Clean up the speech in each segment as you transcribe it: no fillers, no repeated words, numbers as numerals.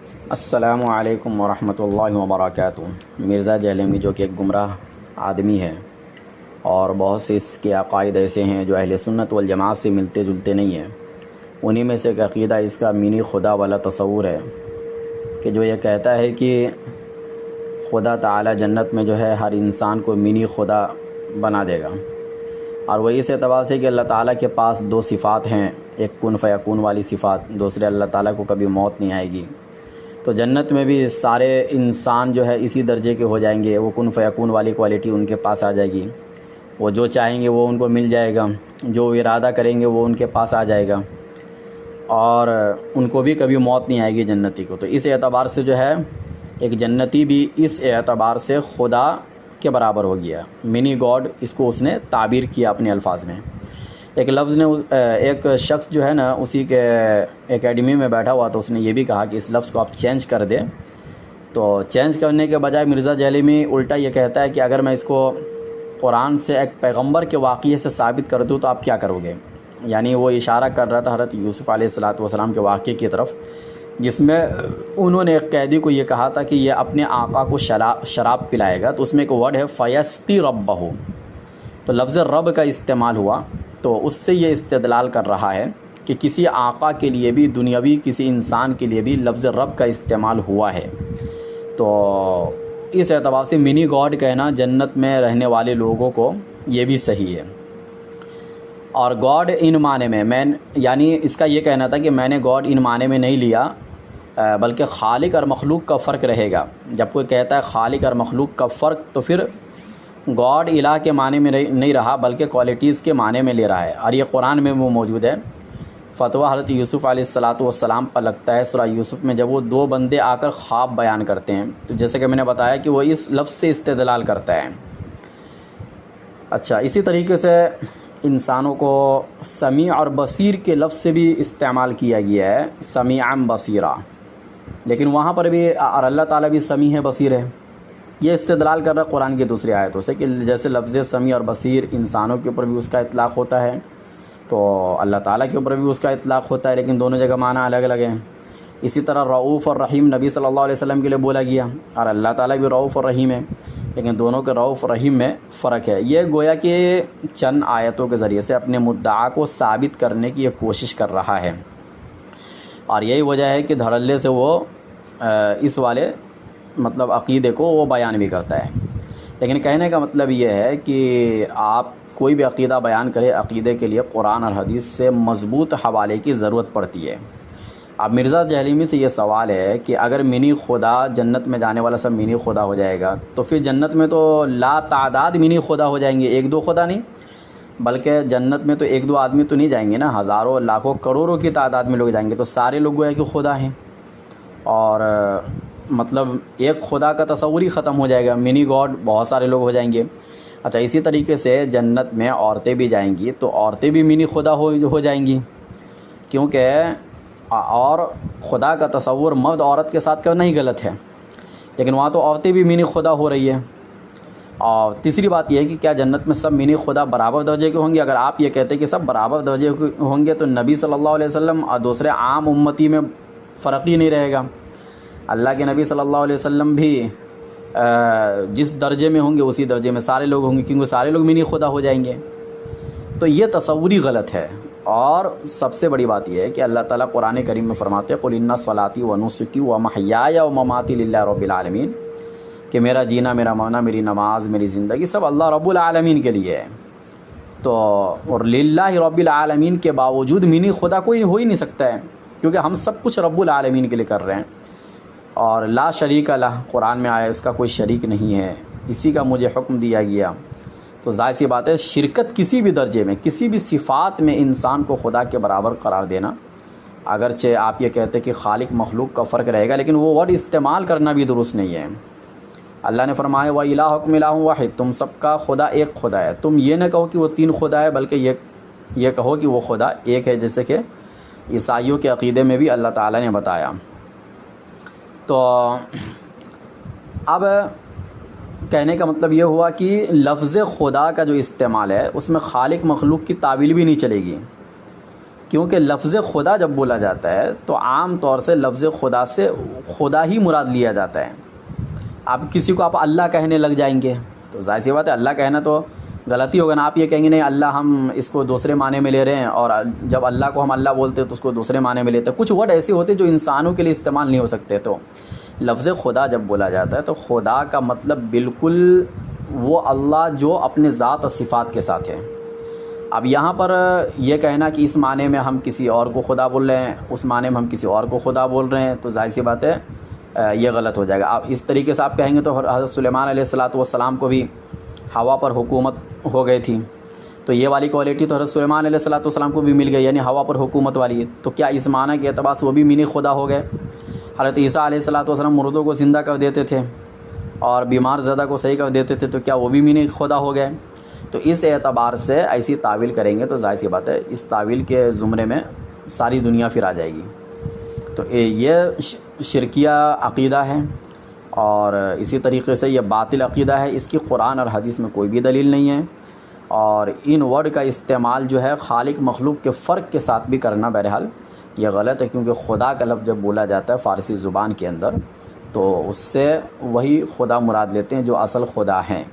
السلام علیکم ورحمۃ اللہ وبرکاتہ۔ مرزا جہلمی جو کہ ایک گمراہ آدمی ہے اور بہت سے اس کے عقائد ایسے ہیں جو اہل سنت والجماعت سے ملتے جلتے نہیں ہیں، انہی میں سے ایک عقیدہ اس کا منی خدا والا تصور ہے کہ جو یہ کہتا ہے کہ خدا تعالی جنت میں جو ہے ہر انسان کو منی خدا بنا دے گا، اور وہ اس اعتبار سے کہ اللہ تعالیٰ کے پاس دو صفات ہیں، ایک کن فیکون والی صفات، دوسرے اللہ تعالیٰ کو کبھی موت نہیں آئے گی، تو جنت میں بھی سارے انسان جو ہے اسی درجے کے ہو جائیں گے، وہ کن فیکون والی کوالٹی ان کے پاس آ جائے گی، وہ جو چاہیں گے وہ ان کو مل جائے گا، جو ارادہ کریں گے وہ ان کے پاس آ جائے گا، اور ان کو بھی کبھی موت نہیں آئے گی جنتی کو۔ تو اس اعتبار سے جو ہے ایک جنتی بھی اس اعتبار سے خدا کے برابر ہو گیا، منی گاڈ اس کو اس نے تعبیر کیا اپنے الفاظ میں۔ ایک لفظ نے ایک شخص جو ہے نا اسی کے اکیڈمی میں بیٹھا ہوا تو اس نے یہ بھی کہا کہ اس لفظ کو آپ چینج کر دیں، تو چینج کرنے کے بجائے مرزا جہلمی الٹا یہ کہتا ہے کہ اگر میں اس کو قرآن سے ایک پیغمبر کے واقعے سے ثابت کر دوں تو آپ کیا کرو گے؟ یعنی وہ اشارہ کر رہا تھا حضرت یوسف علیہ السلام کے واقعے کی طرف، جس میں انہوں نے ایک قیدی کو یہ کہا تھا کہ یہ اپنے آقا کو شراب پلائے گا، تو اس میں ایک ورڈ ہے فیسقی ربہ، تو لفظ رب کا استعمال ہوا، تو اس سے یہ استدلال کر رہا ہے کہ کسی آقا کے لیے بھی، دنیاوی کسی انسان کے لیے بھی لفظ رب کا استعمال ہوا ہے۔ تو اس اعتبار سے منی گاڈ کہنا جنت میں رہنے والے لوگوں کو یہ بھی صحیح ہے۔ اور گاڈ ان معنی میں یعنی اس کا یہ کہنا تھا کہ میں نے گاڈ ان معنی میں نہیں لیا، بلکہ خالق اور مخلوق کا فرق رہے گا۔ جب کوئی کہتا ہے خالق اور مخلوق کا فرق تو پھر گاڈ الہ کے معنی میں نہیں رہا بلکہ کوالٹیز کے معنی میں لے رہا ہے، اور یہ قرآن میں وہ موجود ہے۔ فتویٰ حضرت یوسف علیہ السلام پر لگتا ہے سورہ یوسف میں، جب وہ دو بندے آ کر خواب بیان کرتے ہیں، تو جیسے کہ میں نے بتایا کہ وہ اس لفظ سے استدلال کرتا ہے۔ اچھا، اسی طریقے سے انسانوں کو سمیع اور بصیر کے لفظ سے بھی استعمال کیا گیا ہے، سمیعا بصیرا، لیکن وہاں پر بھی اور اللہ تعالیٰ بھی سمیع ہے بصیر ہے۔ یہ استدلال کر رہا ہے قرآن کی دوسری آیتوں سے کہ جیسے لفظ سمیع اور بصیر انسانوں کے اوپر بھی اس کا اطلاق ہوتا ہے، تو اللہ تعالیٰ کے اوپر بھی اس کا اطلاق ہوتا ہے، لیکن دونوں جگہ معنی الگ الگ ہیں۔ اسی طرح رؤوف اور رحیم نبی صلی اللہ علیہ وسلم کے لیے بولا گیا، اور اللہ تعالیٰ بھی رؤوف اور رحیم ہے، لیکن دونوں کے رؤوف اور رحیم میں فرق ہے۔ یہ گویا کہ چند آیتوں کے ذریعے سے اپنے مدعا کو ثابت کرنے کی یہ کوشش کر رہا ہے، اور یہی وجہ ہے کہ دھڑلے سے وہ اس والے مطلب عقیدے کو وہ بیان بھی کرتا ہے۔ لیکن کہنے کا مطلب یہ ہے کہ آپ کوئی بھی عقیدہ بیان کرے، عقیدے کے لیے قرآن اور حدیث سے مضبوط حوالے کی ضرورت پڑتی ہے۔ اب مرزا جہلمی سے یہ سوال ہے کہ اگر منی خدا جنت میں جانے والا سب منی خدا ہو جائے گا تو پھر جنت میں تو لا تعداد منی خدا ہو جائیں گے، ایک دو خدا نہیں، بلکہ جنت میں تو ایک دو آدمی تو نہیں جائیں گے نا، ہزاروں لاکھوں کروڑوں کی تعداد میں لوگ جائیں گے، تو سارے لوگ گویا کہ خدا ہیں، اور مطلب ایک خدا کا تصور ہی ختم ہو جائے گا، منی گاڈ بہت سارے لوگ ہو جائیں گے۔ اچھا، اسی طریقے سے جنت میں عورتیں بھی جائیں گی تو عورتیں بھی منی خدا ہو جائیں گی، کیونکہ اور خدا کا تصور مرد عورت کے ساتھ کرنا ہی غلط ہے، لیکن وہاں تو عورتیں بھی منی خدا ہو رہی ہیں۔ اور تیسری بات یہ ہے کہ کیا جنت میں سب منی خدا برابر درجے کے ہوں گے؟ اگر آپ یہ کہتے ہیں کہ سب برابر درجے کے ہوں گے تو نبی صلی اللہ علیہ وسلم اور دوسرے عام امتی میں فرق ہی نہیں رہے گا۔ اللہ کے نبی صلی اللہ علیہ وسلم بھی جس درجے میں ہوں گے اسی درجے میں سارے لوگ ہوں گے، کیونکہ سارے لوگ منی خدا ہو جائیں گے۔ تو یہ تصوری غلط ہے، اور سب سے بڑی بات یہ ہے کہ اللہ تعالیٰ قرآن کریم میں فرماتے ہیں قُلْ إِنَّ صَلَاتِي وَنُسُكِي وَمَحْيَايَ وَمَمَاتِي لِلَّهِ رَبِّ الْعَالَمِينَ، کہ میرا جینا، میرا مرنا، میری نماز، میری زندگی سب اللہ رب العالمین کے لیے ہے۔ تو اور للہ رب العالمین کے باوجود منی خدا کوئی ہو ہی نہیں سکتا ہے، کیونکہ ہم سب کچھ رب العالمین کے لیے کر رہے ہیں، اور لا شریک لہ قرآن میں آیا، اس کا کوئی شریک نہیں ہے، اسی کا مجھے حکم دیا گیا۔ تو ظاہر سی بات ہے شرکت کسی بھی درجے میں، کسی بھی صفات میں انسان کو خدا کے برابر قرار دینا، اگرچہ آپ یہ کہتے کہ خالق مخلوق کا فرق رہے گا، لیکن وہ ورڈ استعمال کرنا بھی درست نہیں ہے۔ اللہ نے فرمایا وَإِلَٰهُكُمْ إِلَٰهٌ وَاحِدٌ، تم سب کا خدا ایک خدا ہے، تم یہ نہ کہو کہ وہ تین خدا ہے، بلکہ یہ کہو کہ وہ خدا ایک ہے، جیسے کہ عیسائیوں کے عقیدے میں بھی اللہ تعالیٰ نے بتایا۔ تو اب کہنے کا مطلب یہ ہوا کہ لفظ خدا کا جو استعمال ہے اس میں خالق مخلوق کی تعویل بھی نہیں چلے گی، کیونکہ لفظ خدا جب بولا جاتا ہے تو عام طور سے لفظ خدا سے خدا ہی مراد لیا جاتا ہے. اب کسی کو آپ اللہ کہنے لگ جائیں گے تو ظاہر سی بات ہے اللہ کہنا تو غلطی ہوگا نا. آپ یہ کہیں گے نہیں اللہ ہم اس کو دوسرے معنی میں لے رہے ہیں, اور جب اللہ کو ہم اللہ بولتے ہیں تو اس کو دوسرے معنی میں لیتے ہیں. کچھ ورڈ ایسے ہوتے ہیں جو انسانوں کے لیے استعمال نہیں ہو سکتے. تو لفظ خدا جب بولا جاتا ہے تو خدا کا مطلب بالکل وہ اللہ جو اپنے ذات اور صفات کے ساتھ ہے. اب یہاں پر یہ کہنا کہ اس معنی میں ہم کسی اور کو خدا بول رہے ہیں, اس معنی میں ہم کسی اور کو خدا بول رہے ہیں, تو ظاہر سی بات ہے یہ غلط ہو جائے گا. آپ اس طریقے سے آپ کہیں گے تو حضرت سلیمان علیہ السلام کو بھی ہوا پر حکومت ہو گئی تھی, تو یہ والی کوالٹی تو حضرت سلیمان علیہ السلام کو بھی مل گئی, یعنی ہوا پر حکومت والی. تو کیا اس معنی کے اعتبار سے وہ بھی مینی خدا ہو گئے؟ حضرت عیسیٰ علیہ السلام مردوں کو زندہ کر دیتے تھے اور بیمار زدہ کو صحیح کر دیتے تھے, تو کیا وہ بھی مینی خدا ہو گئے؟ تو اس اعتبار سے ایسی تعویل کریں گے تو ظاہر سی بات ہے اس تعویل کے زمرے میں ساری دنیا پھر آ جائے گی. تو یہ شرکیہ عقیدہ ہے, اور اسی طریقے سے یہ باطل عقیدہ ہے. اس کی قرآن اور حدیث میں کوئی بھی دلیل نہیں ہے, اور ان ورڈ کا استعمال جو ہے خالق مخلوق کے فرق کے ساتھ بھی کرنا بہرحال یہ غلط ہے, کیونکہ خدا کا لفظ جب بولا جاتا ہے فارسی زبان کے اندر تو اس سے وہی خدا مراد لیتے ہیں جو اصل خدا ہیں.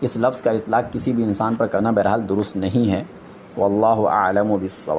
اس لفظ کا اطلاق کسی بھی انسان پر کرنا بہرحال درست نہیں ہے. واللہ اعلم بالصواب.